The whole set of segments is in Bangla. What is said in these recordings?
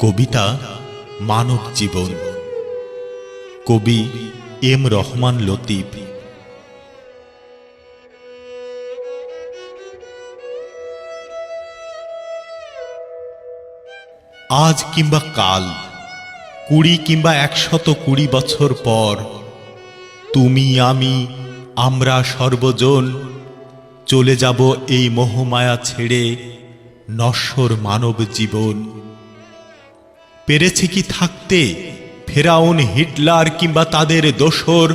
কবিতা মানব জীবন। কবি এম রহমান লতিফ। আজ কিংবা কাল, 20 কিংবা 120 বছর পর, তুমি আমি আমরা সর্বজন চলে যাব এই মোহমায়া ছেড়ে নশ্বর মানব জীবন। পেরেছে কি থাকতে ফেরাউন, হিটলার কিংবা তাদের দোসর,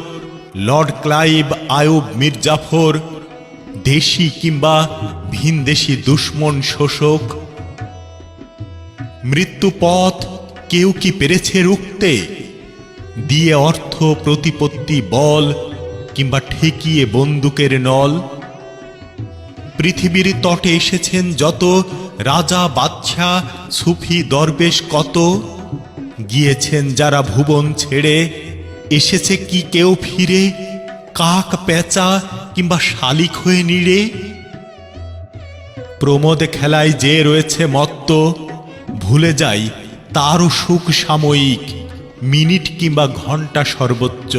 লর্ড ক্লাইভ, আয়ুব, মির্জাফর, দেশি কিংবা ভিনদেশি দুশ্মন শোষক? মৃত্যুপথ কেউ কি পেরেছে রুখতে, দিয়ে অর্থ প্রতিপত্তি বল কিংবা ঠেকিয়ে বন্দুকের নল? পৃথিবীর তটে এসেছেন যত রাজা, বাদশা, সুফি, দরবেশ কত, গিয়েছেন যারা ভুবন ছেড়ে, এসেছে কি কেউ ফিরে কাক, পেঁচা কিংবা শালিক হয়ে নিড়ে? প্রমোদ খেলায় যে রয়েছে মত্ত, ভুলে যাই তারও সুখ সাময়িক, মিনিট কিংবা ঘন্টা সর্বোচ্চ।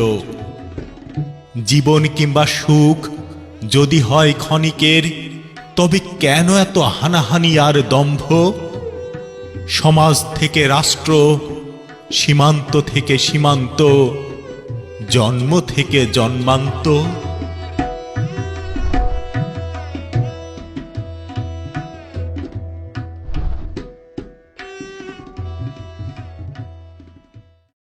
জীবন কিংবা সুখ যদি হয় ক্ষণিকের, তবে কেন এত হানাহানি আর দম্ভ? সমাজ থেকে রাষ্ট্র, সীমান্ত থেকে সীমান্ত, জন্ম থেকে জন্মান্ত।